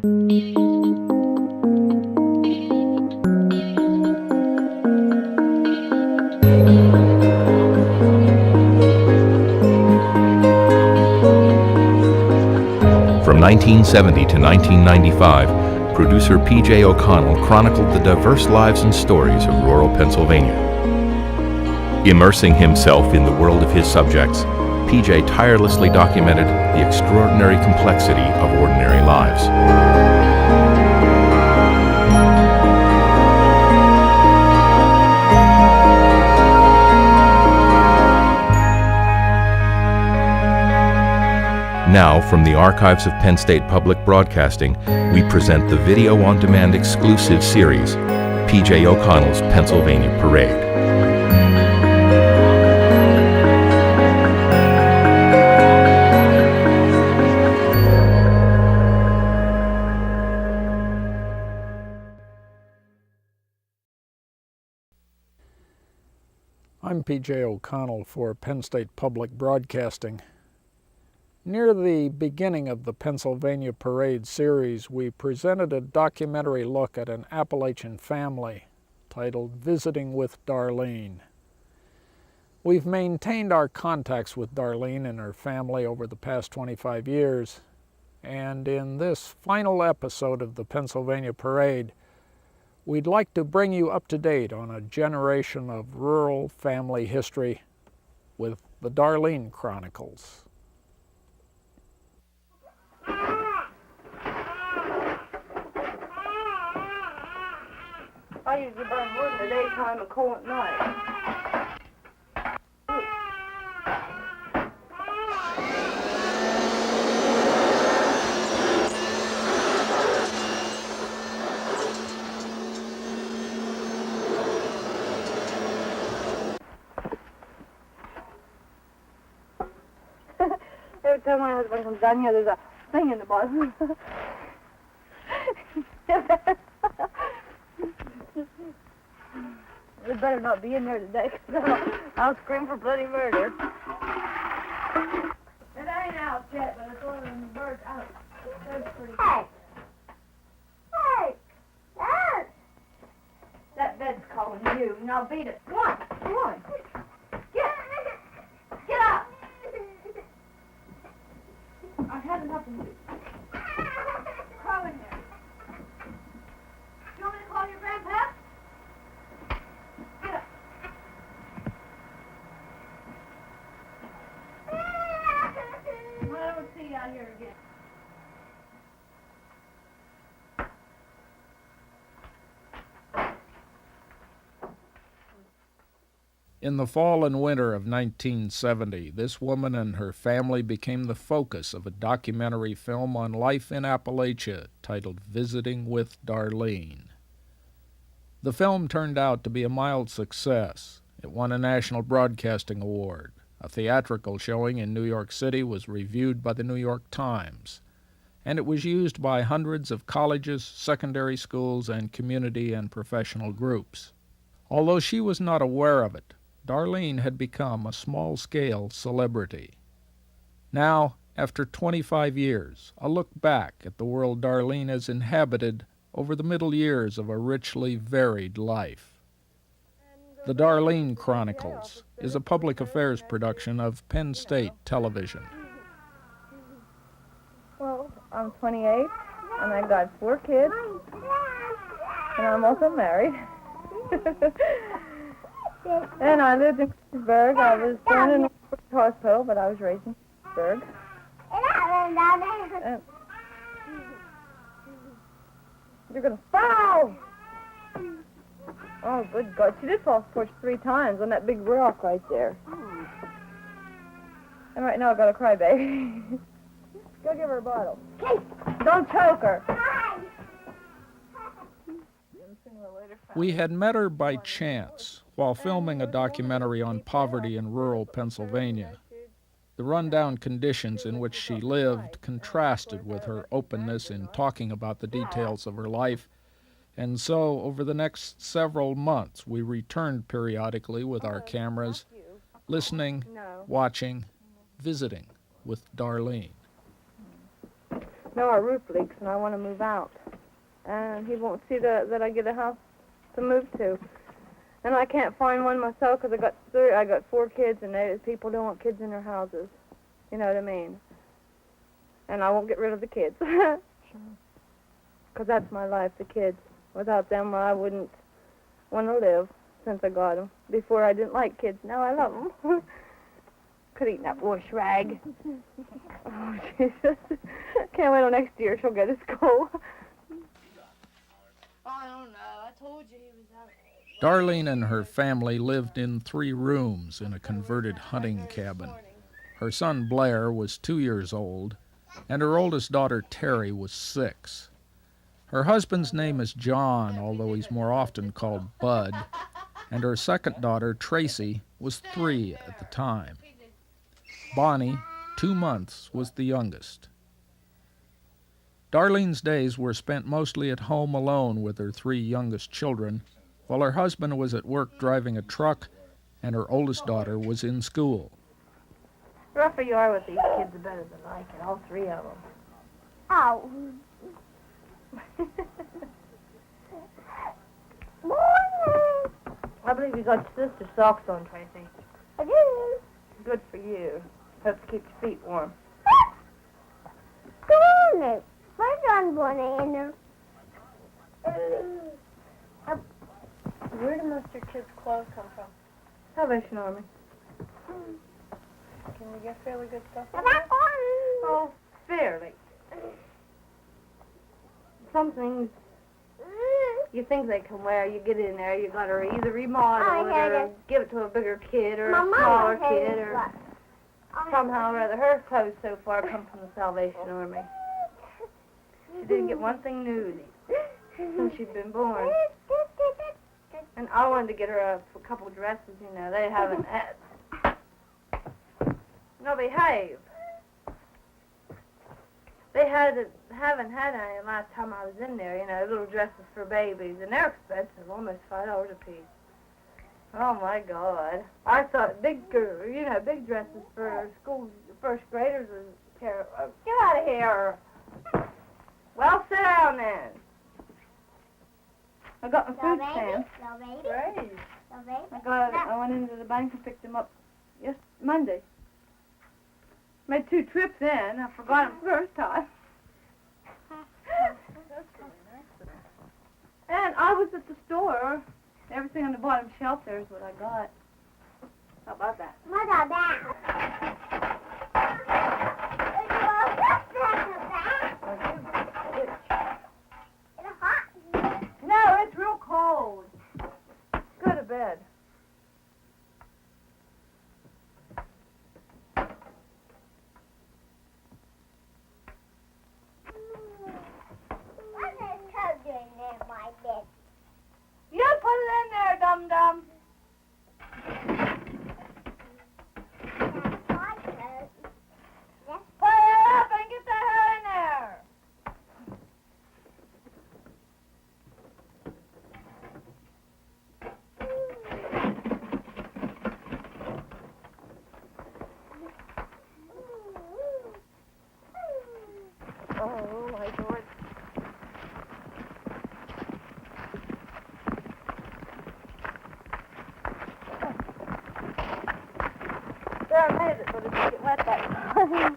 From 1970 to 1995, producer P.J. O'Connell chronicled the diverse lives and stories of rural Pennsylvania. Immersing himself in the world of his subjects, P.J. tirelessly documented the extraordinary complexity of ordinary lives. Now, from the archives of Penn State Public Broadcasting, we present the video-on-demand exclusive series, P.J. O'Connell's Pennsylvania Parade. I'm P.J. O'Connell for Penn State Public Broadcasting. Near the beginning of the Pennsylvania Parade series, we presented a documentary look at an Appalachian family titled Visiting with Darlene. We've maintained our contacts with Darlene and her family over the past 25 years, and in this final episode of the Pennsylvania Parade, we'd like to bring you up to date on a generation of rural family history with the Darlene Chronicles. I usually burn wood in the daytime and coal at night. Every time my husband comes down here, there's a thing in the bottom. We better not be in there today, because I'll scream for bloody murder. It ain't out yet, but it's ordering the birds out. That's pretty good. Hey! Dad! That bed's calling you, and I'll beat it. Come on, come on. Get up! I've had enough of you. Crawl in there. You want me to call your grandpa? Get up. I don't see you out here again. In the fall and winter of 1970, this woman and her family became the focus of a documentary film on life in Appalachia titled Visiting with Darlene. The film turned out to be a mild success. It won a National Broadcasting Award. A theatrical showing in New York City was reviewed by the New York Times, and it was used by hundreds of colleges, secondary schools, and community and professional groups. Although she was not aware of it, Darlene had become a small-scale celebrity. Now, after 25 years, a look back at the world Darlene has inhabited over the middle years of a richly varied life. The Darlene Chronicles is a public affairs production of Penn State Television. Well, I'm 28, and I've got 4 kids, and I'm also married. And I lived in Pittsburgh. I was born in a hospital, but I was raised in Pittsburgh. You're going to fall! Oh, good God. She did fall off the porch 3 times on that big rock right there. And right now I've got a crybaby. Go give her a bottle. Don't choke her. We had met her by chance while filming a documentary on poverty in rural Pennsylvania. The rundown conditions in which she lived contrasted with her openness in talking about the details of her life, and so over the next several months we returned periodically with our cameras, listening, watching, visiting with Darlene. No, our roof leaks, and I want to move out. And he won't see that I get a house to move to. And I can't find one myself because I got 4 kids, and people don't want kids in their houses. You know what I mean? And I won't get rid of the kids. Because that's my life, the kids. Without them, I wouldn't want to live since I got them. Before, I didn't like kids. Now I love them. Could eat that bush rag. Oh, Jesus. Can't wait till next year she'll go to school. I don't know. I told you he was out. Darlene and her family lived in 3 rooms in a converted hunting cabin. Her son Blair was 2 years old, and her oldest daughter Terry was 6. Her husband's name is John, although he's more often called Bud, and her second daughter Tracy was 3 at the time. Bonnie, 2 months, was the youngest. Darlene's days were spent mostly at home alone with her 3 youngest children, while her husband was at work driving a truck and her oldest daughter was in school. The rougher you are with these kids, the better they like it, all 3 of them. Ow. I believe you got your sister's socks on, Tracy. I do. Good for you. Helps keep your feet warm. Come on now. Where's John Bonnie in there? Where do most of your kids' clothes come from? Salvation Army. Can you get fairly good stuff? Oh, fairly. Some things you think they can wear, you get in there, you gotta either remodel it or give it to a bigger kid or a smaller kid or somehow or other. Her clothes so far come from the Salvation Army. She didn't get one thing new since she'd been born. And I wanted to get her a couple dresses, you know. They haven't had. No, behave. They haven't had any last time I was in there, you know, little dresses for babies. And they're expensive, almost $5 a piece. Oh, my God. I thought big dresses for school first graders was terrible. Get out of here. Well, sit down then. I got my food stamps. Great. I went into the bank and picked them up Monday. Made 2 trips in. I forgot them first time. And I was at the store. Everything on the bottom shelf there is what I got. How about that? What about that? It's hot. No, it's real cold. Go to bed. What is Toad doing in my bed? You put it in there, dum-dum. Put it up and get the hair in there. Oh, my God. There, I made it, but it didn't get wet that time.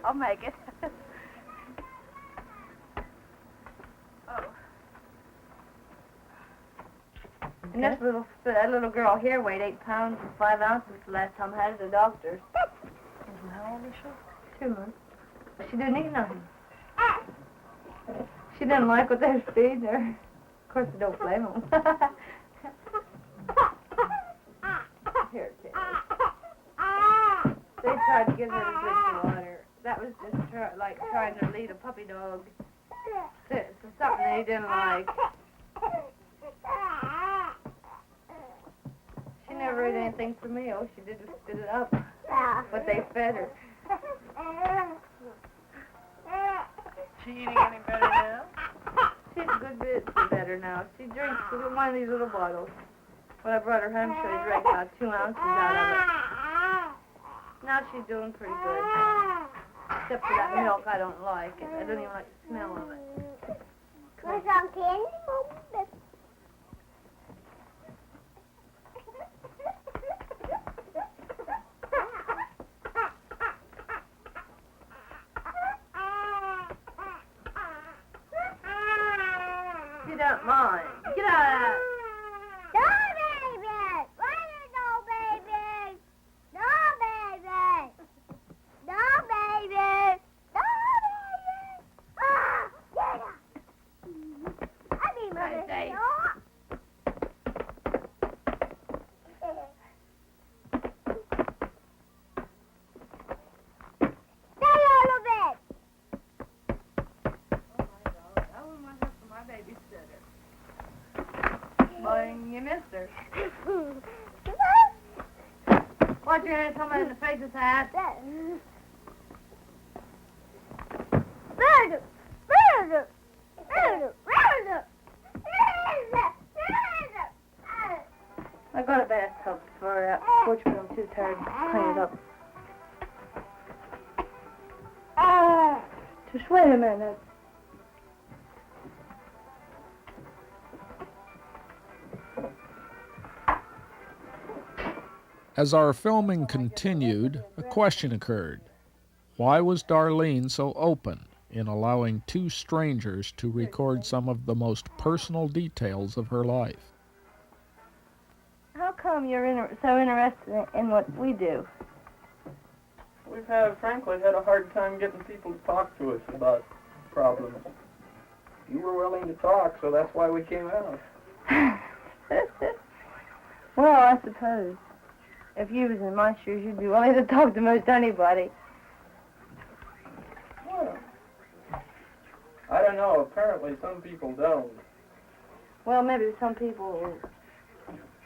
I'll make it. Oh. And that little girl here weighed 8 pounds and 5 ounces the last time I had her at the doctor's. How old is she? 2 months. But she didn't eat nothing. She didn't like what they was feeding her. Of course, I don't blame them. Here, kid. They tried to give her to drink the water. That was just like trying to lead a puppy dog to something they didn't like. She never ate anything for me. All she did was spit it up. But they fed her. She eating any better now? She's a good bit better now. She drinks one of these little bottles. When I brought her home, she only drank about 2 ounces out of it. Now she's doing pretty good. Except for that milk, I don't like it. I don't even like the smell of it. Want some candy, Mom? You don't mind. Get out of No, baby! Why no, baby? No, baby! No, baby! No, baby! Ah, get up! I mean, Mother, Hey, Stay out of it! That one might have for my babysitter. Boy, you missed her. What, you're going to tell me in the face of that? Murder! Murder! Murder! Murder! I got a bathtub for that porch, but I'm too tired to clean it up. Just wait a minute. As our filming continued, a question occurred. Why was Darlene so open in allowing 2 strangers to record some of the most personal details of her life? How come you're so interested in what we do? We've frankly had a hard time getting people to talk to us about problems. You were willing to talk, so that's why we came out. Well, I suppose. If you was in my shoes, you'd be willing to talk to most anybody. Well, I don't know. Apparently some people don't. Well, maybe some people,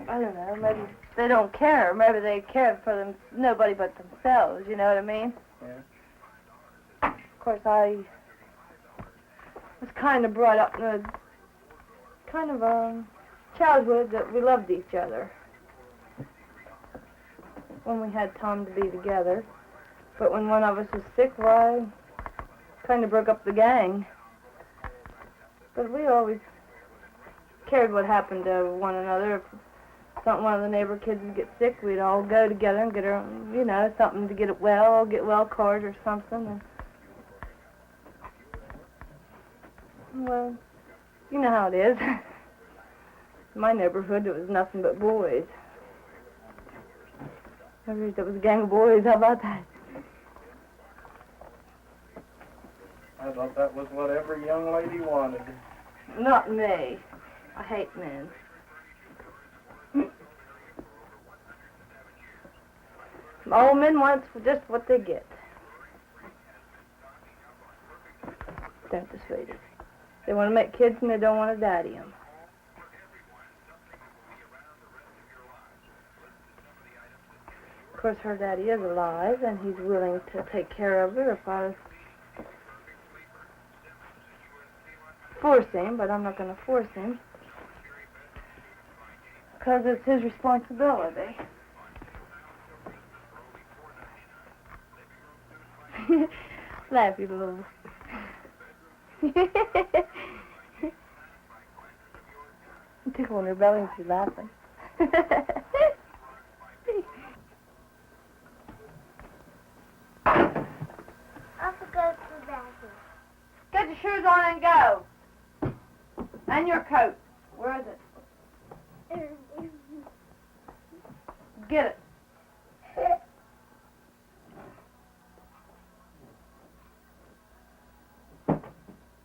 I don't know, maybe they don't care. Maybe they care for nobody but themselves, you know what I mean? Yeah. Of course, I was kind of brought up in a kind of childhood that we loved each other when we had time to be together. But when one of us was sick, why, kind of broke up the gang. But we always cared what happened to one another. If one of the neighbor kids would get sick, we'd all go together and get her, you know, something to get well card or something. And, well, you know how it is. In my neighborhood, it was nothing but boys. There was a gang of boys. How about that? I thought that was what every young lady wanted. Not me. I hate men. All men want just what they get. Don't the sweetest. They want to make kids and they don't want to daddy them. Of course, her daddy is alive, and he's willing to take care of her if I force him, but I'm not going to force him. Because it's his responsibility. Laugh, you little... Tickle in her belly and she's laughing. I forgot the bathroom. Get your shoes on and go. And your coat. Where is it? Get it.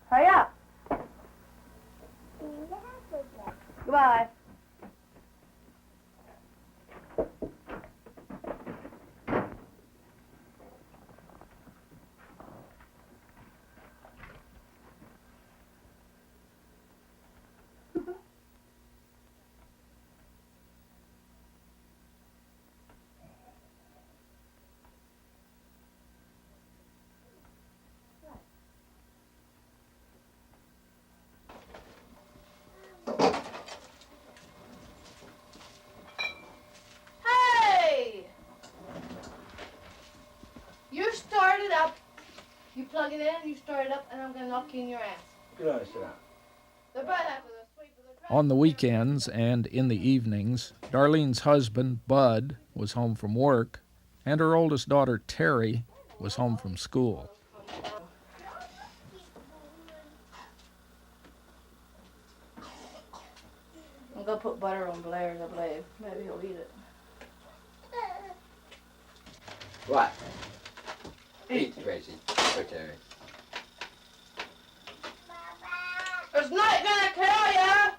Hurry up. Goodbye. plug it in, you start it up, and I'm going to knock you in your ass. Good on, sit down. The butt after the sweep of the On the weekends and in the evenings, Darlene's husband, Bud, was home from work, and her oldest daughter, Terry, was home from school. I'm going to put butter on Blair's, I believe. Maybe he'll eat it. What? Eat, Gracie. Or Terry. It's not going to kill ya!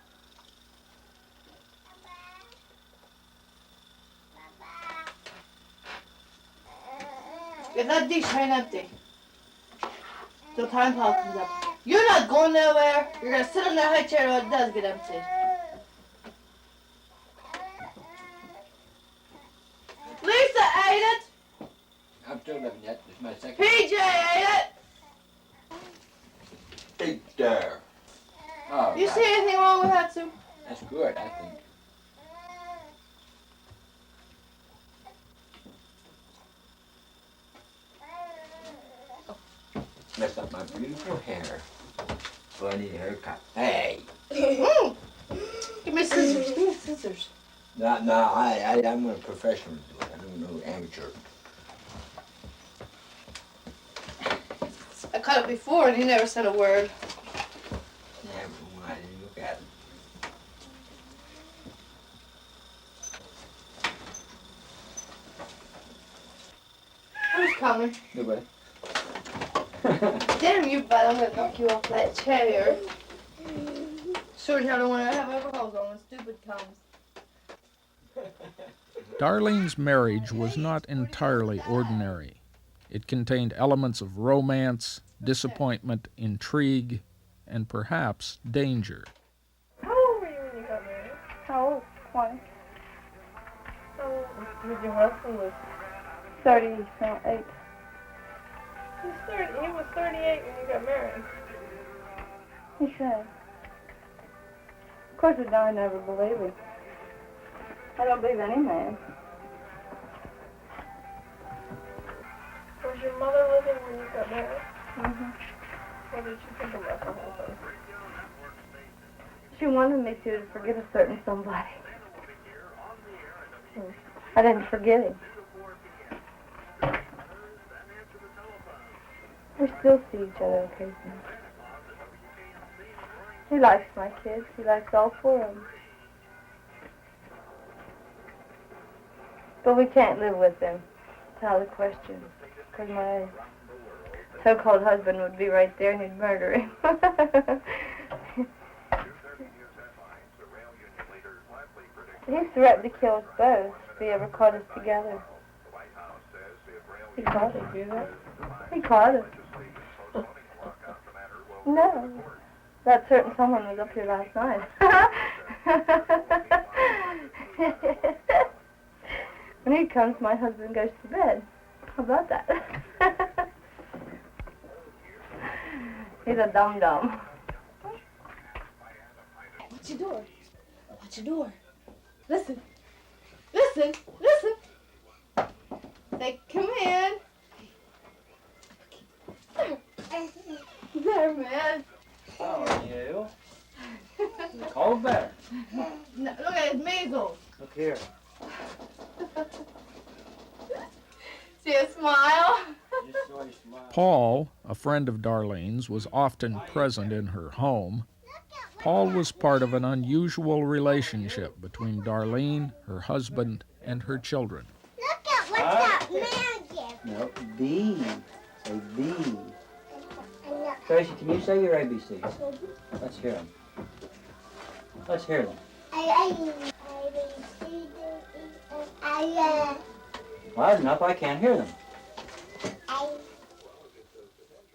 Get that dish ain't empty. Till time clock comes up. You're not going nowhere. You're going to sit in that high chair till it does get empty. Lisa ate it. I'm still living yet. This is my second. PJ ate it. Eat there. Oh, You right. see anything wrong with that soup? That's good, I think. Messed up my beautiful hair. Funny haircut. Hey! Give me scissors. Give me scissors. No, I'm a professional do it. I'm no amateur. I cut it before and he never said a word. Yeah, but when I look at it. Who's coming? Nobody. Damn you, bud. I'm gonna knock you off that chair. Sure as hell don't want to have overalls on when stupid comes. Darlene's marriage was not entirely ordinary. It contained elements of romance, disappointment, intrigue, and perhaps danger. How old were you when you got married? How old? 20. How old did your husband live? 38. He was 38 when you got married. He said. Of course, I never believe it. I don't believe any man. Was your mother living when you got married? Mm-hmm. What did she think about the whole thing? She wanted me to forget a certain somebody. I didn't forget him. We still see each other occasionally. He likes my kids. He likes all 4 of them. But we can't live with them. That's out of the question. Because my so-called husband would be right there and he'd murder him. He threatened to kill us both if he ever caught us together. He caught us. Do that? He caught us. No. That certain someone was up here last night. When he comes, my husband goes to bed. How about that? He's a dum-dum. Watch your door. Watch your door. Listen. Listen. Listen. Say, come in. There, man. How are you? You cold bear. No, look at his measles. Look here. See a smile? Just saw you smile. Paul, a friend of Darlene's, was often present in her home. Paul was part of an unusual relationship between Darlene, her husband, and her children. Look at what that man did. No, B. Say B. Tracy, can you say your ABCs? Let's hear them. Let's hear them. Loud enough, I can't hear them.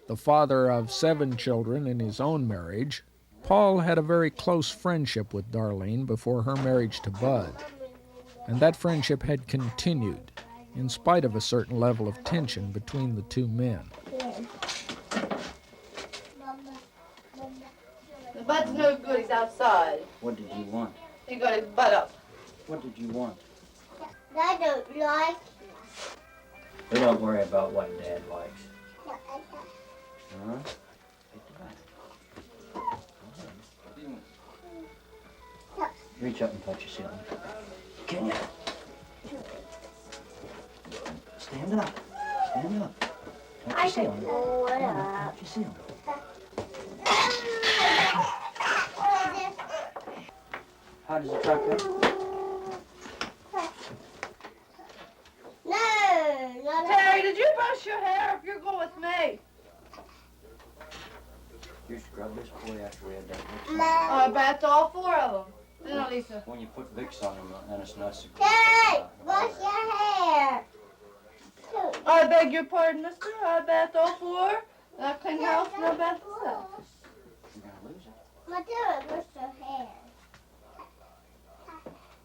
The father of 7 children in his own marriage, Paul had a very close friendship with Darlene before her marriage to Bud. And that friendship had continued, in spite of a certain level of tension between the 2 men. The Bud's no good, he's outside. What did you want? He got his butt up. What did you want? I don't like. We don't worry about what Dad likes. Huh? Reach up and touch your ceiling. Can you? Stand up. Stand up. Touch your ceiling. Touch your ceiling. How does the truck go? Terry, did you brush your hair if you're going with me? You scrub this boy after we had that Vicks on. I bet all four of them. Didn't I, Lisa? When you put Vicks on them, then it's not so good. Wash your hair. I beg your pardon, mister. I bet all four. I clean house and I bet the stuff. You're gonna lose it. Ma, tell it, brush your hair.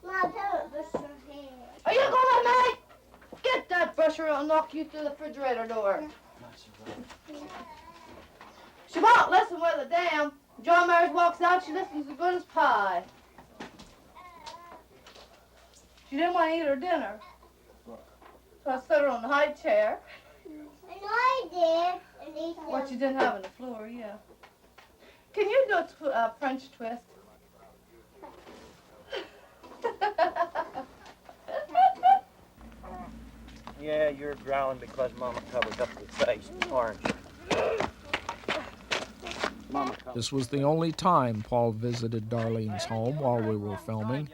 Ma, tell it, brush your hair. Are you going with me? Get that brusher or I'll knock you through the refrigerator door. Not so bad. She won't listen with a damn. John Myers walks out, she listens as good as pie. She didn't want to eat her dinner. So I set her on the high chair. I know I did. And he What said, you didn't have on the floor, yeah. Can you do a French twist? Yeah, you're growling because Mama covered up your face, aren't you? Mama, come. This was the only time Paul visited Darlene's home while we were filming.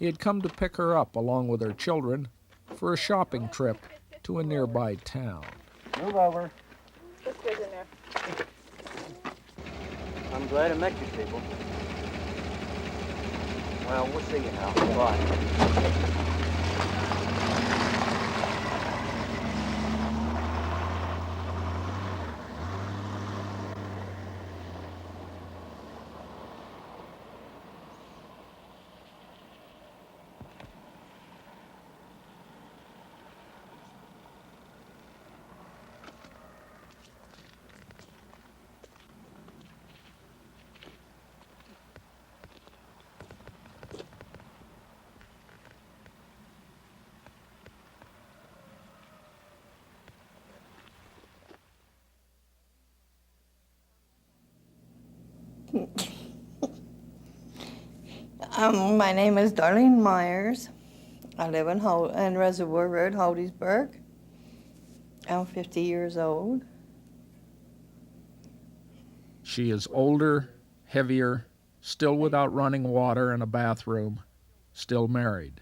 He had come to pick her up along with her children for a shopping trip to a nearby town. Move over. What's good in there? I'm glad I met you people. Well, we'll see you now. Bye. My name is Darlene Myers. I live in Reservoir Road, Holdysburg. I'm 50 years old. She is older, heavier, still without running water and a bathroom, still married.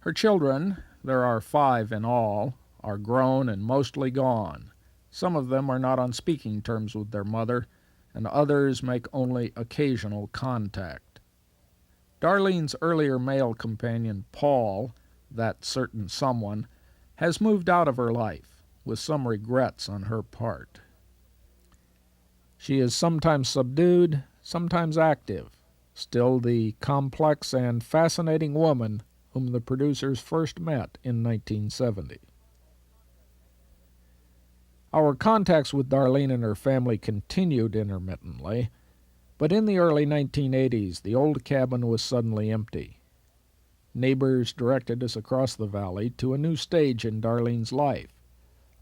Her children, there are 5 in all, are grown and mostly gone. Some of them are not on speaking terms with their mother, and others make only occasional contact. Darlene's earlier male companion, Paul, that certain someone, has moved out of her life, with some regrets on her part. She is sometimes subdued, sometimes active, still the complex and fascinating woman whom the producers first met in 1970. Our contacts with Darlene and her family continued intermittently, but in the early 1980s, the old cabin was suddenly empty. Neighbors directed us across the valley to a new stage in Darlene's life,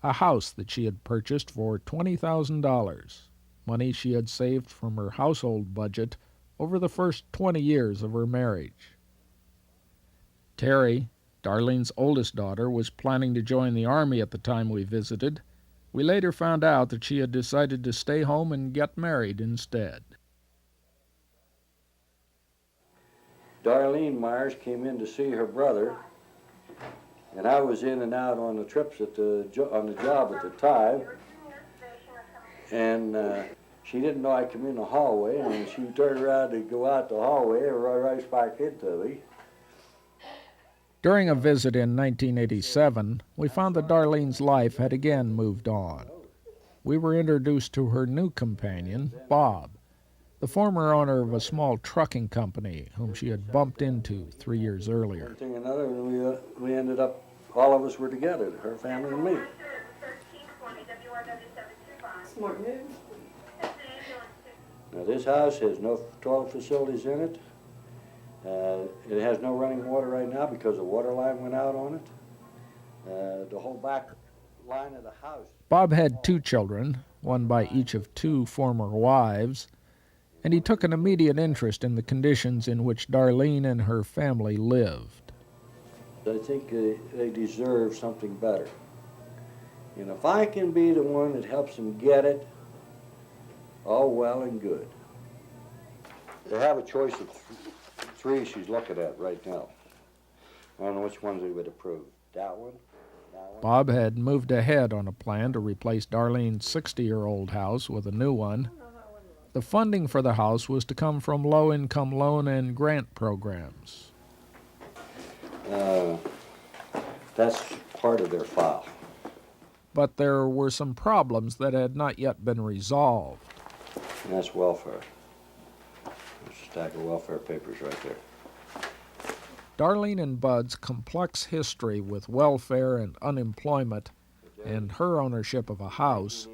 a house that she had purchased for $20,000, money she had saved from her household budget over the first 20 years of her marriage. Terry, Darlene's oldest daughter, was planning to join the Army at the time we visited. We later found out that she had decided to stay home and get married instead. Darlene Myers came in to see her brother, and I was in and out on the trips on the job at the time. And she didn't know I come in the hallway, and she turned around to go out the hallway and run right back into me. During a visit in 1987, we found that Darlene's life had again moved on. We were introduced to her new companion, Bob, the former owner of a small trucking company whom she had bumped into 3 years earlier. One thing or another, and we ended up, all of us were together, her family and me. Smart move. Now this house has no toilet facilities in it. It has no running water right now because the water line went out on it. The whole back line of the house. Bob had 2 children, one by each of 2 former wives, and he took an immediate interest in the conditions in which Darlene and her family lived. I think they deserve something better. And if I can be the one that helps them get it, all well and good. They have a choice of 3 she's looking at right now. I don't know which ones they would approve. That one? Bob had moved ahead on a plan to replace Darlene's 60-year-old house with a new one. The funding for the house was to come from low-income loan and grant programs. That's part of their file. But there were some problems that had not yet been resolved. And that's welfare. There's a stack of welfare papers right there. Darlene and Bud's complex history with welfare and unemployment and her ownership of a house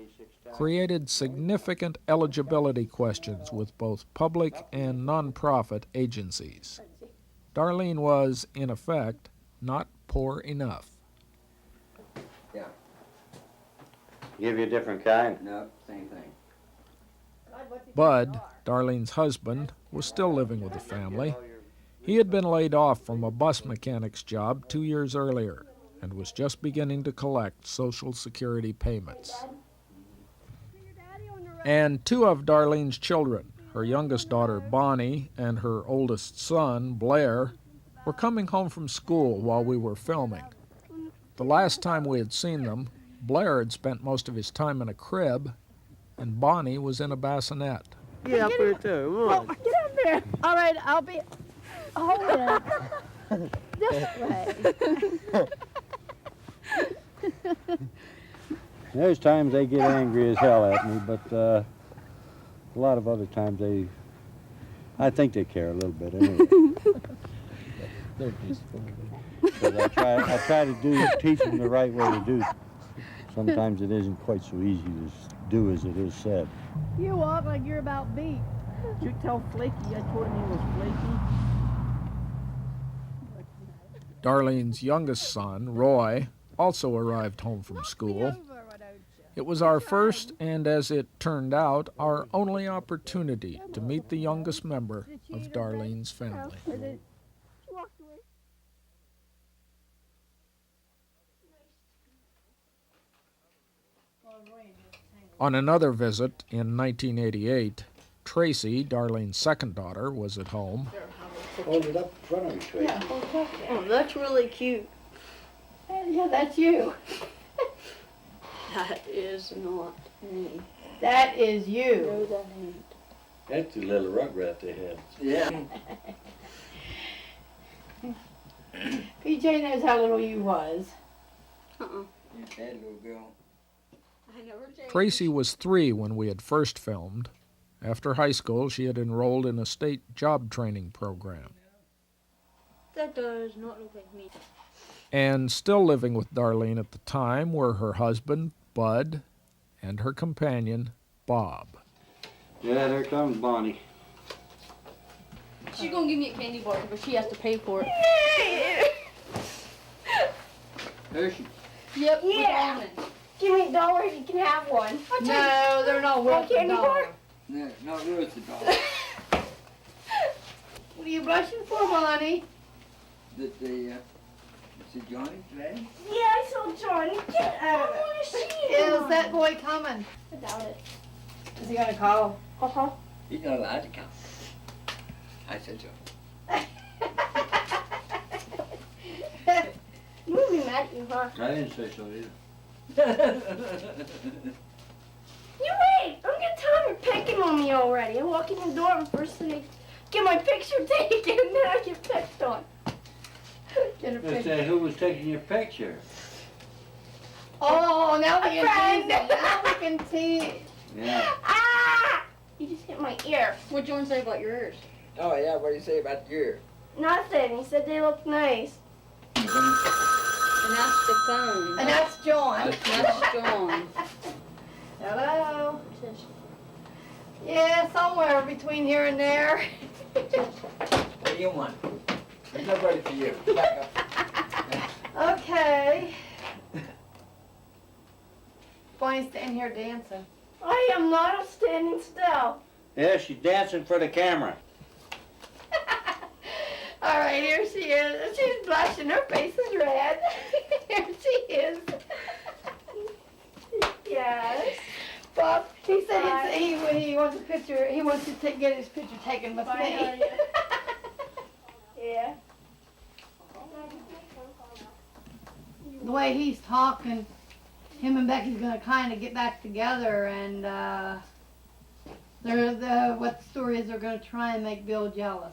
created significant eligibility questions with both public and nonprofit agencies. Darlene was, in effect, not poor enough. Yeah. Give you a different kind? No, same thing. Bud, Darlene's husband, was still living with the family. He had been laid off from a bus mechanic's job 2 years earlier and was just beginning to collect Social Security payments. And 2 of Darlene's children, her youngest daughter Bonnie and her oldest son Blair, were coming home from school while we were filming. The last time we had seen them, Blair had spent most of his time in a crib, and Bonnie was in a bassinet. Get up here too. Come on. Get up there. All right, I'll be. Hold it. This way. There's times they get angry as hell at me, but a lot of other times I think they care a little bit anyway. They're peaceful. I try to teach them the right way to do. Sometimes it isn't quite so easy to do as it is said. You walk like you're about beat. Did you tell Flaky I told him he was flaky? Darlene's youngest son, Roy, also arrived home from school. It was our first and, as it turned out, our only opportunity to meet the youngest member of Darlene's family. On another visit in 1988, Tracy, Darlene's second daughter, was at home. Hold it up in front of you, Tracy. Yeah, oh, that's really cute. Yeah, that's you. That is not me. That is you. No, that ain't. That's the little rugrat they had. Yeah. PJ knows how little you was. You bad little girl. I never changed. Tracy was 3 when we had first filmed. After high school, she had enrolled in a state job training program. That does not look like me. And still living with Darlene at the time were her husband, Bud, and her companion, Bob. Yeah, there comes Bonnie. She's gonna give me a candy bar, but she has to pay for it. There she. Yep, with Yeah. almonds. Give me $1, you can have one. No, they're not worth the candy dollar. bar? No, not worth the dollar. What are you blushing for, Bonnie? That the, is it Johnny today? Yeah, I saw Johnny. Get out of it. I want to see him. Is that boy coming? I doubt it. Is he gonna call? Uh-huh. He's not allowed to come. I said so. You wouldn't be mad at you, huh? I didn't say so either. You wait! I'm getting tired of picking on me already. I walk in the door and first thing I get my picture taken and then I get picked on. Get a Just picture. say who was taking your picture. Oh, now we A can friend. tease it. Now we can tease. Yeah. Ah! You just hit my ear. What'd John say about your ears? Oh yeah, what do you say about your? Nothing. He said they look nice. And that's the phone. And that's John. That's John. Hello. Yeah, somewhere between here and there. What do you want? There's nobody for you. Back up. Okay. Bonnie's standing here dancing. I am not standing still. Yeah, she's dancing for the camera. All right, here she is. She's blushing. Her face is red. Here she is. Yes. Bob, he said he wants a picture. He wants to get his picture taken with me. Yeah. The way he's talking, him and Becky's gonna kind of get back together, and what the story is, they're gonna try and make Bill jealous.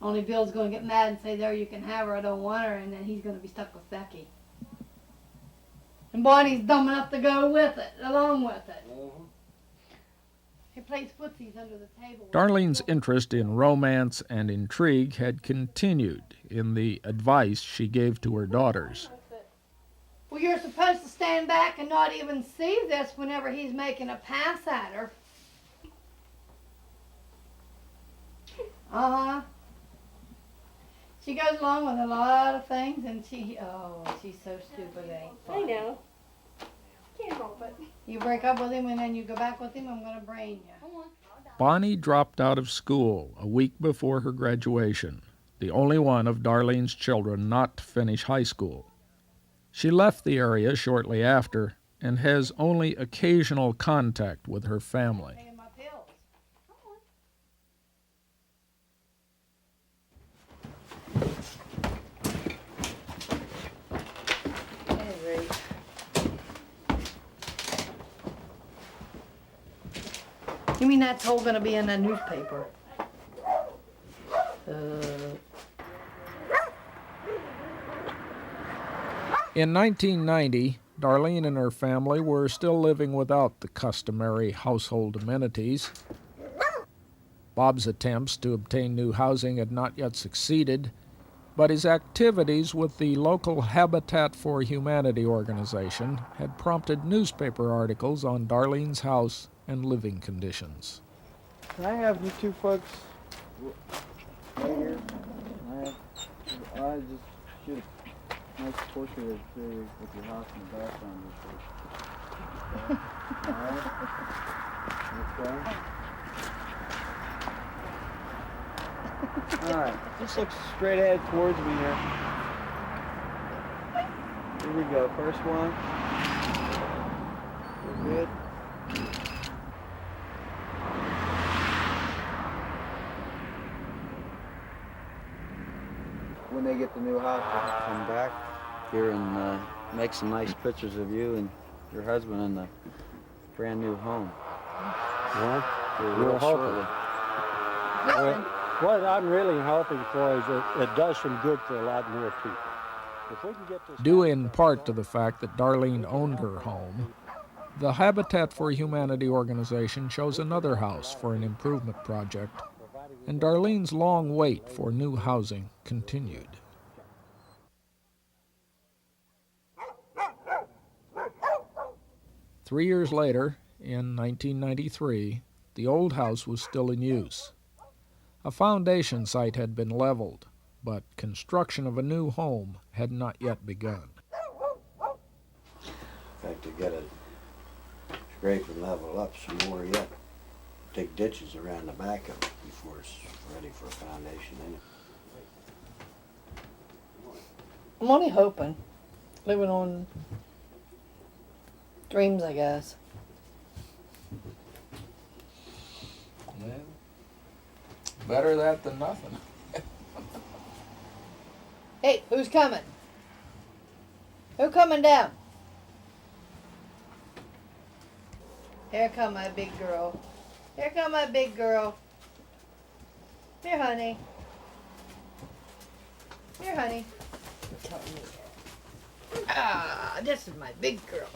Only Bill's gonna get mad and say, "There, you can have her. I don't want her," and then he's gonna be stuck with Becky. And Bonnie's dumb enough to go with it, along with it. He plays footsies under the table. Darlene's interest in romance and intrigue had continued in the advice she gave to her daughters. Well, you're supposed to stand back and not even see this whenever he's making a pass at her. Uh-huh. She goes along with a lot of things, and she's so stupid, ain't I funny. know. Can't help it. You break up with him and then you go back with him, I'm gonna brain you. Bonnie dropped out of school a week before her graduation, the only one of Darlene's children not to finish high school. She left the area shortly after and has only occasional contact with her family. Taking my pills. You mean that's all gonna be in the newspaper? In 1990, Darlene and her family were still living without the customary household amenities. Bob's attempts to obtain new housing had not yet succeeded, but his activities with the local Habitat for Humanity organization had prompted newspaper articles on Darlene's house and living conditions. Can I have you two folks right here? I just shoot a nice portrait of you with your house in the background. Alright. Alright, just look straight ahead towards me here. Here we go, first one. We're good. When they get the new house, they'll come back here and make some nice pictures of you and your husband in the brand new home. Well, Here we're real hoping. shortly. What I'm really hoping for is that it does some good for a lot more people. If we can get this Due in part to the fact that Darlene owned her home, the Habitat for Humanity organization chose another house for an improvement project, and Darlene's long wait for new housing continued. Three years later, in 1993, the old house was still in use. A foundation site had been leveled, but construction of a new home had not yet begun. In fact, to get it scrape and level up some more yet, dig ditches around the back of it before it's ready for a foundation in it. I'm only hoping. Living on dreams, I guess. Well, better that than nothing. Hey, who's coming? Who coming down? Here come my big girl. Here come my big girl. Here, honey. Here, honey. Ah, this is my big girl.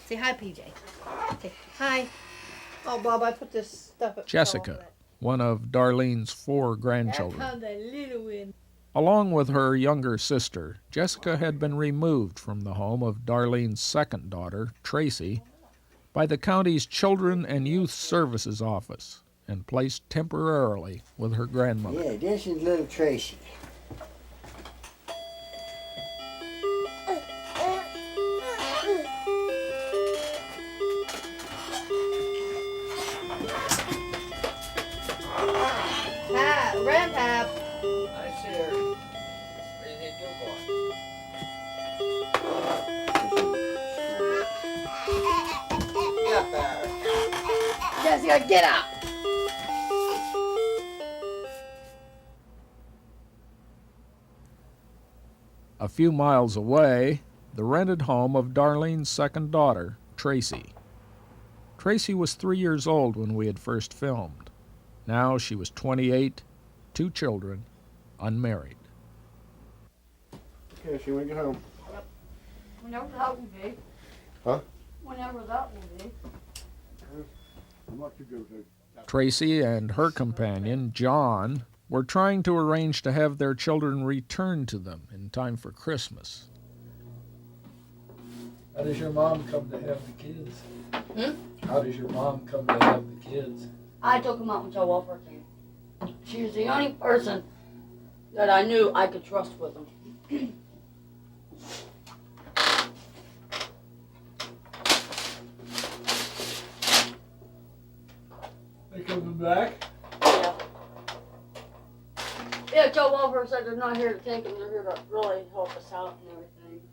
Say hi, PJ. Say hi. Oh, Bob, I put this stuff up. Jessica, one of Darlene's 4 Here grandchildren. comes the little one. Along with her younger sister, Jessica had been removed from the home of Darlene's second daughter, Tracy, by the county's Children and Youth Services Office and placed temporarily with her grandmother. Yeah, this is little Tracy. Grandpap. I see her. Where do you think you're going? Get up there. Jessica, get up. A few miles away, the rented home of Darlene's second daughter, Tracy. Tracy was 3 years old when we had first filmed. Now she was 28, 2 children, unmarried. Okay, she went get home. Whenever that will be. Huh? Whenever that will be. I'm not too good with it. Tracy and her companion, John, were trying to arrange to have their children returned to them in time for Christmas. How does your mom come to have the kids? Hmm? How does your mom come to have the kids? I took them out when child welfare came. She was the only person that I knew I could trust with them. They coming back? Yeah. Yeah, child welfare said they're not here to take them. They're here to really help us out and everything.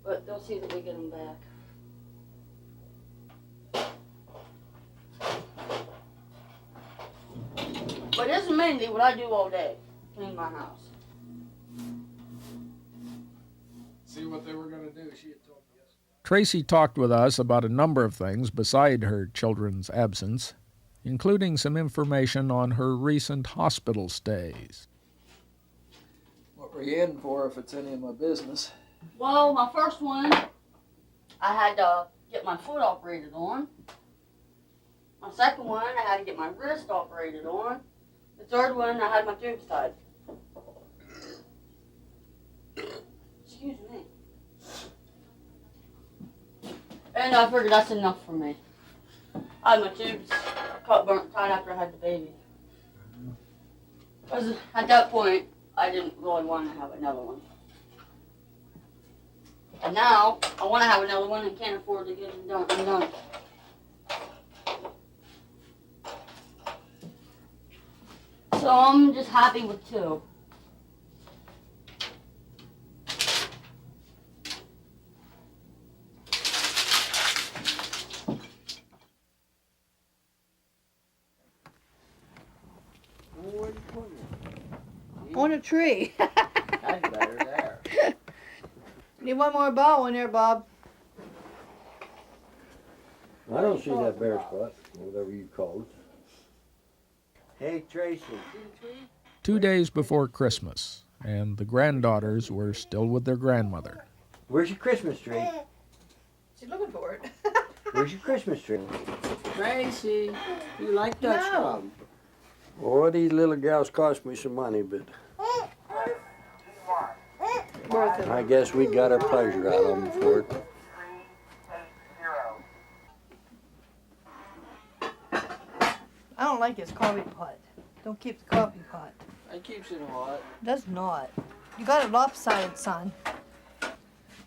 But they'll see that we get them back. But this is mainly what I do all day. Clean my house. See what they were gonna do. She had told me yesterday. Tracy talked with us about a number of things beside her children's absence, including some information on her recent hospital stays. What were you in for if it's any of my business? Well, my first one, I had to get my foot operated on. My second one, I had to get my wrist operated on. The third one, I had my tubes tied. Excuse me. And I figured that's enough for me. I had my tubes cut, burnt, tied after I had the baby. Because at that point, I didn't really want to have another one. And now, I want to have another one and can't afford to get it done. So I'm just happy with 2. On a tree. That's better there. Need one more bow in there, Bob. I don't see that bare spot, whatever you call it. Hey, Tracy. 2 days before Christmas, and the granddaughters were still with their grandmother. Where's your Christmas tree? She's looking for it. Where's your Christmas tree? Tracy, you like Dutch Club? Oh, these little gals cost me some money, but I guess we got our pleasure out of them for it. I don't like his coffee pot. Don't keep the coffee pot. It keeps it hot. It does not. You got it lopsided, son.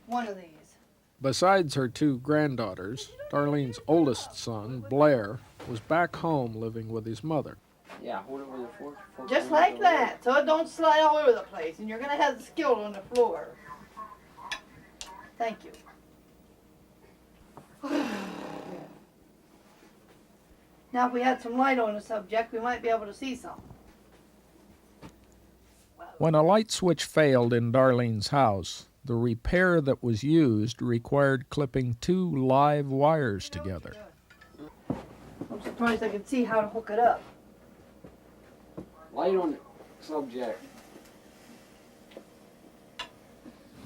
One of these. Besides her 2 granddaughters, Darlene's oldest son, Blair, was back home living with his mother. Yeah, hold it with your fork. Just like that, so it don't slide all over the place, and you're gonna have the skill on the floor. Thank you. Now, if we had some light on the subject, we might be able to see some. When a light switch failed in Darlene's house, the repair that was used required clipping 2 live wires together. I'm surprised I could see how to hook it up. Light on the subject.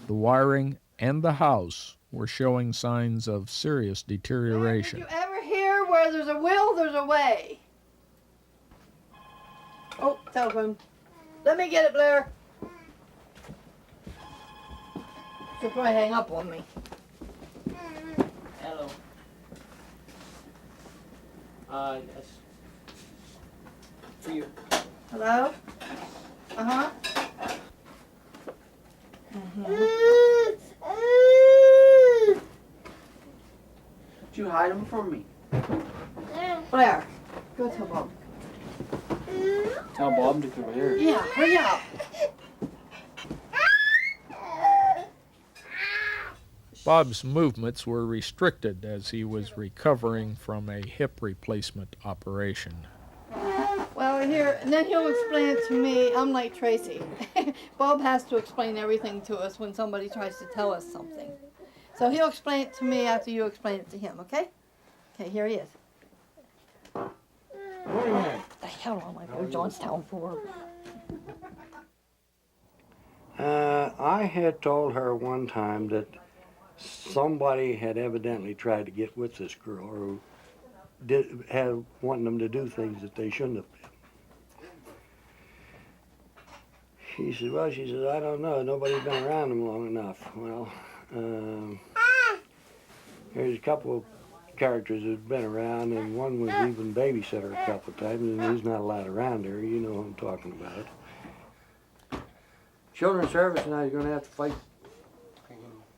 The wiring and the house were showing signs of serious Did deterioration. you ever hear where there's a will, there's a way? Oh, telephone. Let me get it, Blair. She'll probably hang up on me. Hello. Yes. For you. Hello? Uh-huh. Did you hide them from me? Blair, go tell Bob. Tell Bob to come here. Yeah, hurry up. Bob's movements were restricted as he was recovering from a hip replacement operation. Well, here, and then he'll explain it to me. I'm like Tracy. Bob has to explain everything to us when somebody tries to tell us something. So he'll explain it to me after you explain it to him, okay? Okay, here he is. What The hell am I going to Johnstown for? I had told her one time that somebody had evidently tried to get with this girl who had wanting them to do things that they shouldn't have been. She said, well, I don't know. Nobody's been around them long enough. Well, there's a couple of characters that have been around, and one was even babysit her a couple of times, and he's not allowed around her. You know who I'm talking about. Children's Service now is going to have to fight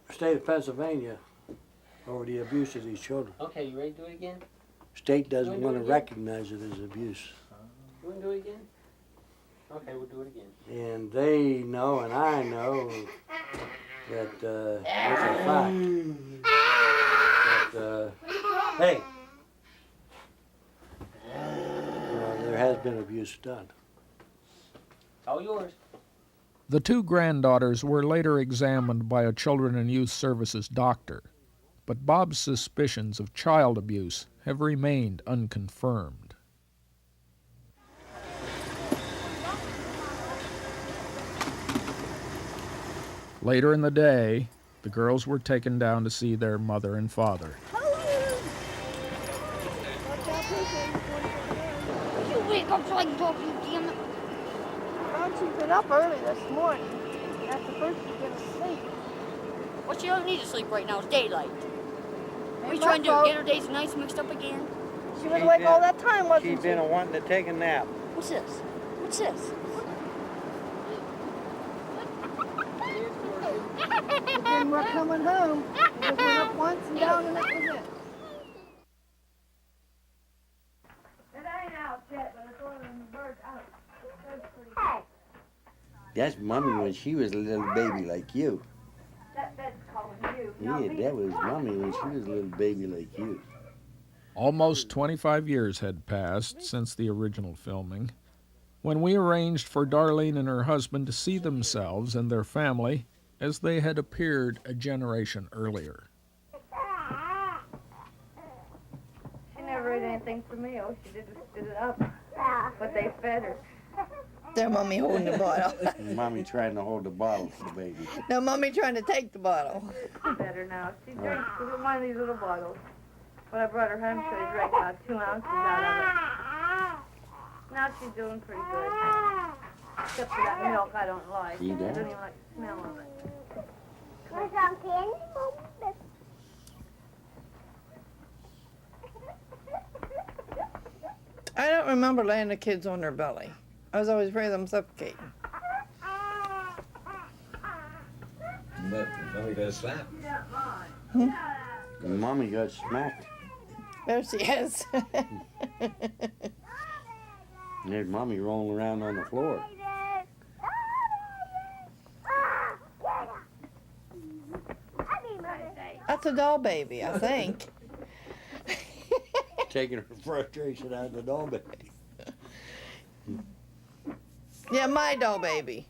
the state of Pennsylvania over the abuse of these children. Okay, you ready to do it again? State doesn't You wanna want do to it again? recognize it as abuse. You want to do it again? Okay, we'll do it again. And they know, and I know, that it's a fact. That, hey, there has been abuse done. All yours. The two granddaughters were later examined by a Children and Youth Services doctor, but Bob's suspicions of child abuse have remained unconfirmed. Later in the day, the girls were taken down to see their mother and father. You wake up so I can talk to you, damn it. Well, she's been up early this morning. That's the first she's gonna sleep. Well, she don't need to sleep right now. It's daylight. What are you my trying to do? fault. Get her days and nights mixed up again? She was awake all that time, wasn't She's been wanting to take a nap. What's this? What's this? And we're coming home. We just went up once and down, and that was it. It ain't out yet, but it's ordering the birds out. That's pretty good. That's Mommy when she was a little baby like you. That bed's calling you. Yeah, that was Mommy when she was a little baby like you. Almost 25 years had passed since the original filming, when we arranged for Darlene and her husband to see themselves and their family as they had appeared a generation earlier. She never ate anything for me. All she did was spit it up. But they fed her. Their mommy holding the bottle. Mommy trying to hold the bottle for the baby. No, mommy trying to take the bottle. Better now. She drinks one of these little bottles. When I brought her home, she drank about 2 ounces out of it. Now she's doing pretty good. Except for that milk I don't like. You I don't? don't even like the smell of it. I don't remember laying the kids on their belly. I was always afraid of them suffocating. But Mommy got a slap. Mommy got smacked. There she is. And there's Mommy rolling around on the floor. That's a doll baby, I think. Taking her frustration out of the doll baby. Yeah, my doll baby.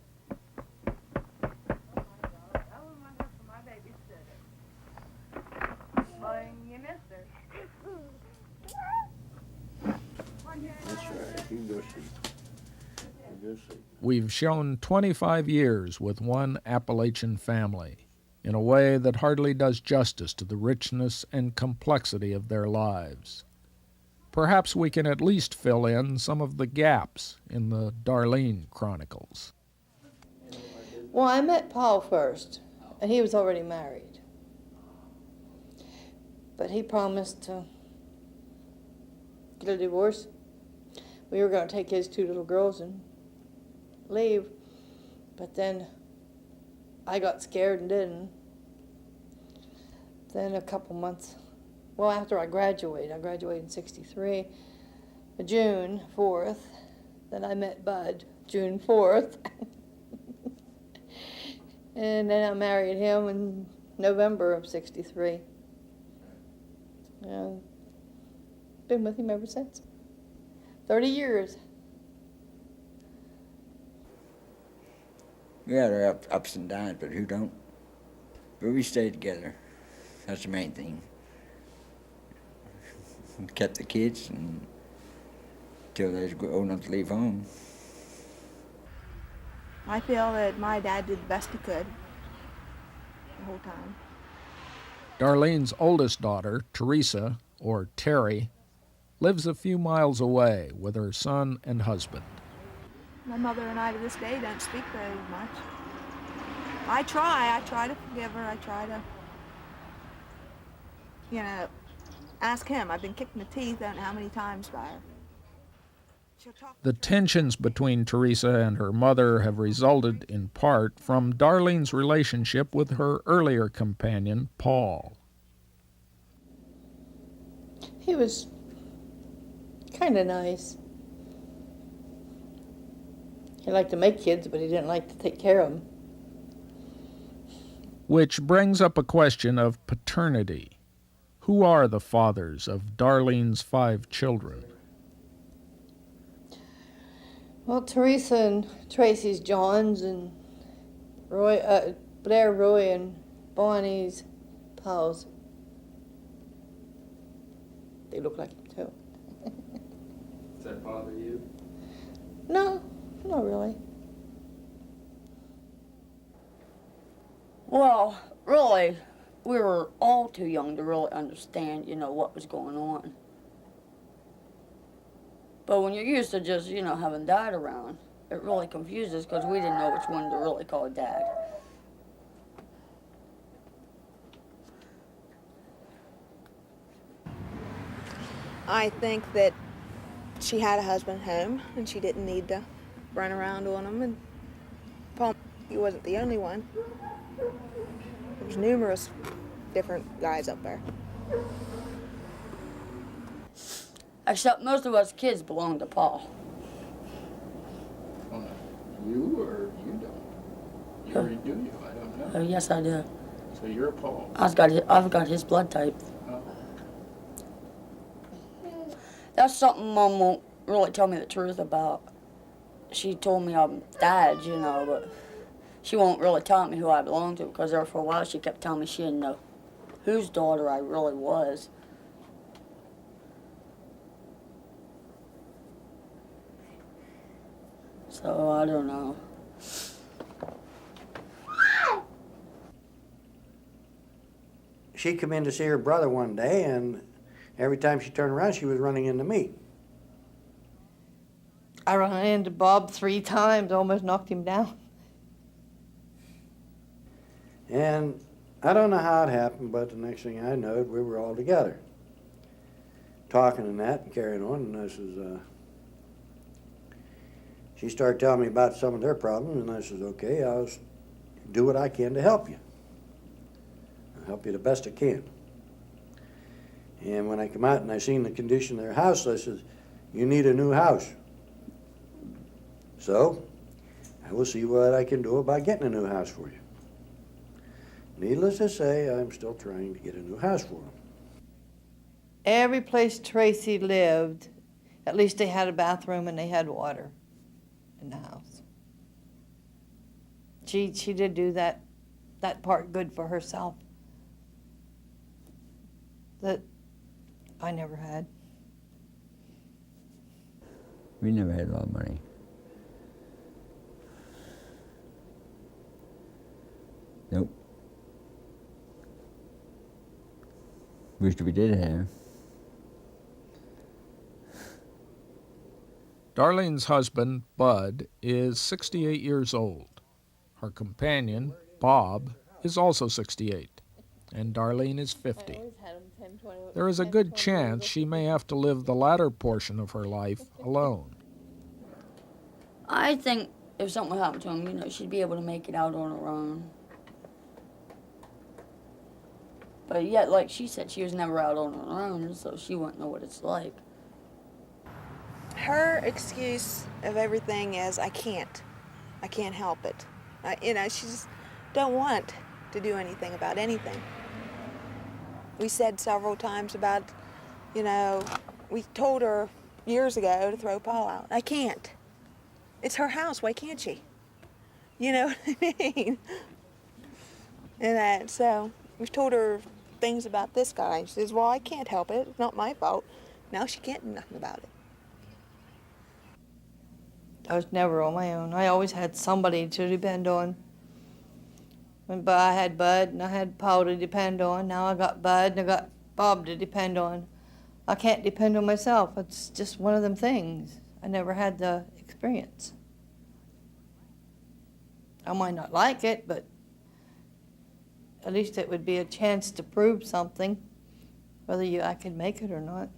You missed her. That's right. You go see. You go see. We've shown 25 years with one Appalachian family in a way that hardly does justice to the richness and complexity of their lives. Perhaps we can at least fill in some of the gaps in the Darlene Chronicles. Well, I met Paul first, and he was already married. But he promised to get a divorce. We were going to take his 2 little girls and leave. But then I got scared and didn't. Then a couple months, well, after I graduated in '63, June 4th, Then I met Bud, June 4th. And then I married him in November of '63. And been with him ever since. 30 years. We had our ups and downs, but who don't? But we stayed together. That's the main thing. Kept the kids until they was old enough to leave home. I feel that my dad did the best he could the whole time. Darlene's oldest daughter, Teresa, or Terry, lives a few miles away with her son and husband. My mother and I to this day don't speak very much. I try to forgive her. I try to, ask him. I've been kicked in the teeth, I don't know how many times by her. The tensions between Teresa and her mother have resulted in part from Darlene's relationship with her earlier companion, Paul. He was kind of nice. He liked to make kids, but he didn't like to take care of them. Which brings up a question of paternity. Who are the fathers of Darlene's 5 children? Well, Teresa and Tracy's John's, and Blair, Roy, and Bonnie's Paul's. They look like him too. Does that bother you? No, not really. Well, really, we were all too young to really understand, what was going on. But when you're used to just, having Dad around, it really confuses because we didn't know which one to really call Dad. I think that she had a husband home and she didn't need to run around on him. And Paul, he wasn't the only one. There's numerous different guys up there. Except most of us kids belong to Paul. You or you don't? Or do you? I don't know. Oh, yes, I do. So you're Paul. I've got his blood type. Oh. That's something Mom won't really tell me the truth about. She told me I'm Dad, but she won't really tell me who I belong to because there for a while she kept telling me she didn't know whose daughter I really was. So I don't know. She come in to see her brother one day, and every time she turned around, she was running into me. I ran into Bob 3 times, almost knocked him down. And I don't know how it happened, but the next thing I know, we were all together, talking and that and carrying on, and I says, she started telling me about some of their problems, and I says, okay, I'll do what I can to help you. I'll help you the best I can. And when I come out and I seen the condition of their house, I says, you need a new house. So, I will see what I can do about getting a new house for you. Needless to say, I'm still trying to get a new house for them. Every place Tracy lived, at least they had a bathroom and they had water in the house. She did do that part good for herself that I never had. We never had a lot of money. Nope. Wish we did have. Darlene's husband, Bud, is 68 years old. Her companion, Bob, is also 68, and Darlene is 50. There is a good chance she may have to live the latter portion of her life alone. I think if something happened to him, she'd be able to make it out on her own. But yet, like she said, she was never out on her own, so she wouldn't know what it's like. her excuse of everything is, I can't help it. She just don't want to do anything about anything. We said several times about, we told her years ago to throw Paul out. I can't. It's her house, why can't she? You know what I mean? And so we've told her things about this guy. She says, well, I can't help it. It's not my fault. Now she can't do nothing about it. I was never on my own. I always had somebody to depend on. But I had Bud and I had Paul to depend on. Now I got Bud and I got Bob to depend on. I can't depend on myself. It's just one of them things. I never had the experience. I might not like it, but at least it would be a chance to prove something, whether I could make it or not.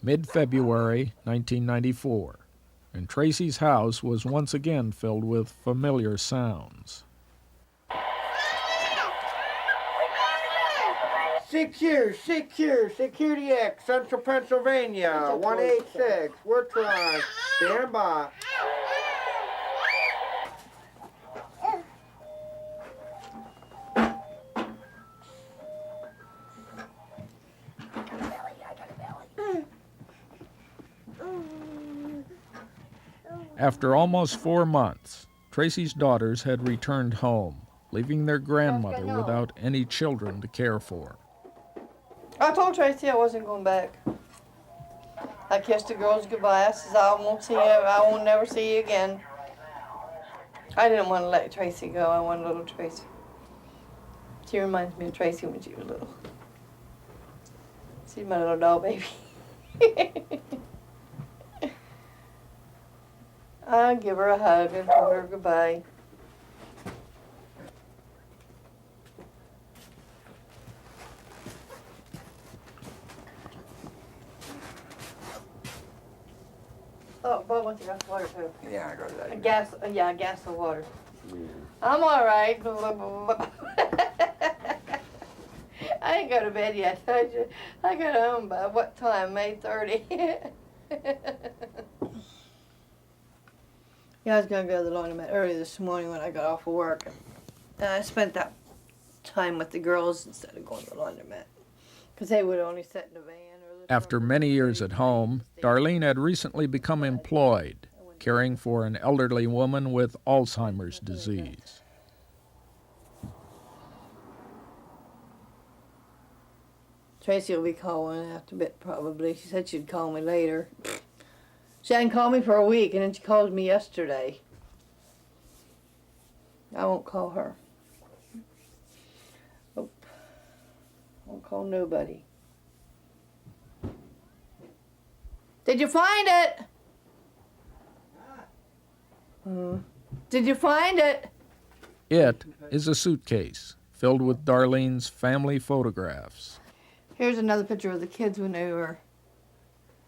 Mid-February 1994, and Tracy's house was once again filled with familiar sounds. 6 years, Security X, Central Pennsylvania, 186. We're trying. Stand by. After almost 4 months, Tracy's daughters had returned home, leaving their grandmother without any children to care for. I told Tracy I wasn't going back. I kissed the girls goodbye. I said, I won't never see you again. I didn't want to let Tracy go. I wanted little Tracy. She reminds me of Tracy when she was little. She's my little doll baby. I give her a hug and told her goodbye. Oh, Bob wants a glass of water too. Yeah, I go to that. A gas of water. I'm all right. I ain't go to bed yet. I got home by what time? May 30. Yeah, I was going to go to the laundromat early this morning when I got off of work. And I spent that time with the girls instead of going to the laundromat. Because they would only sit in the van. After many years at home, Darlene had recently become employed, caring for an elderly woman with Alzheimer's disease. Tracy will be calling after a bit, probably. She said she'd call me later. She hadn't called me for a week, and then she called me yesterday. I won't call her. Nope. Won't call nobody. Did you find it? Did you find it? It is a suitcase filled with Darlene's family photographs. Here's another picture of the kids when they were.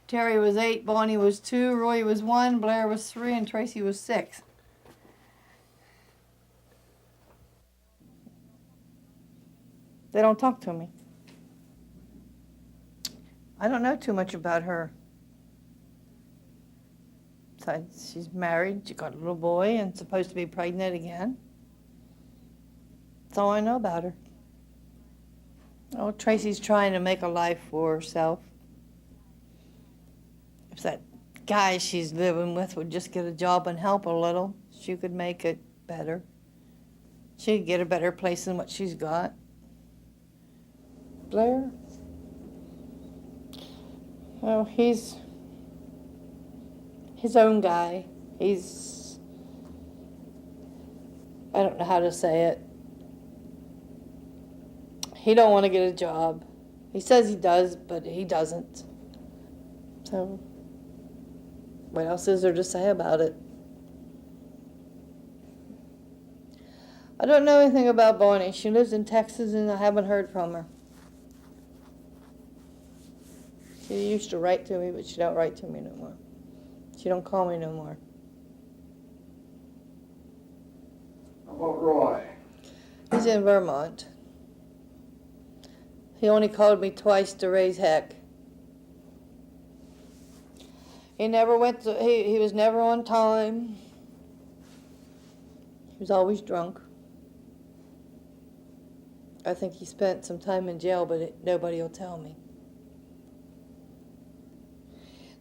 Terry was 8, Bonnie was 2, Roy was 1, Blair was 3, and Tracy was 6. They don't talk to me. I don't know too much about her. Besides, she's married, she got a little boy, and supposed to be pregnant again. That's all I know about her. Oh, Tracy's trying to make a life for herself. If that guy she's living with would just get a job and help a little, she could make it better. She could get a better place than what she's got. Blair? Oh, he's his own guy. I don't know how to say it. He don't want to get a job. He says he does, but he doesn't. So, what else is there to say about it? I don't know anything about Bonnie. She lives in Texas, and I haven't heard from her. She used to write to me, but she don't write to me no more. She don't call me no more. How about Roy? He's in Vermont. He only called me twice to raise heck. He never went to, he was never on time. He was always drunk. I think he spent some time in jail, but nobody will tell me.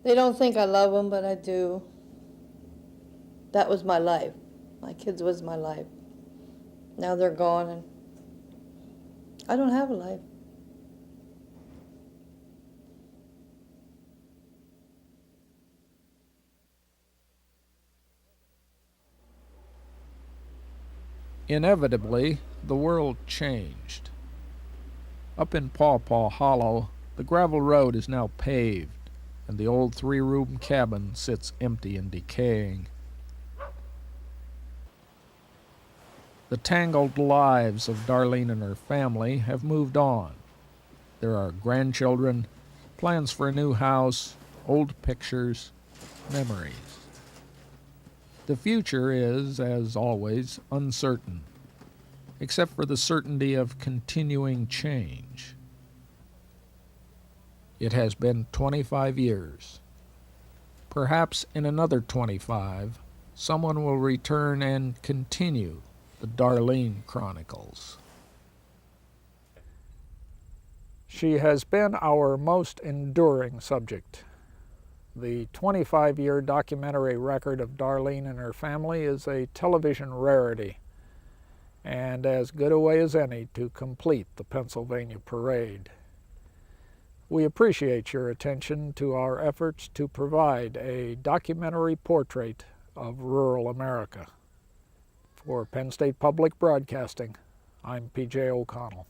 They don't think I love them, but I do. That was my life. My kids was my life. Now they're gone, and I don't have a life. Inevitably, the world changed. Up in Paw Paw Hollow, the gravel road is now paved, and the old three-room cabin sits empty and decaying. The tangled lives of Darlene and her family have moved on. There are grandchildren, plans for a new house, old pictures, memories. The future is, as always, uncertain, except for the certainty of continuing change. It has been 25 years. Perhaps in another 25, someone will return and continue the Darlene Chronicles. She has been our most enduring subject. The 25-year documentary record of Darlene and her family is a television rarity, and as good a way as any to complete the Pennsylvania Parade. We appreciate your attention to our efforts to provide a documentary portrait of rural America. For Penn State Public Broadcasting, I'm P.J. O'Connell.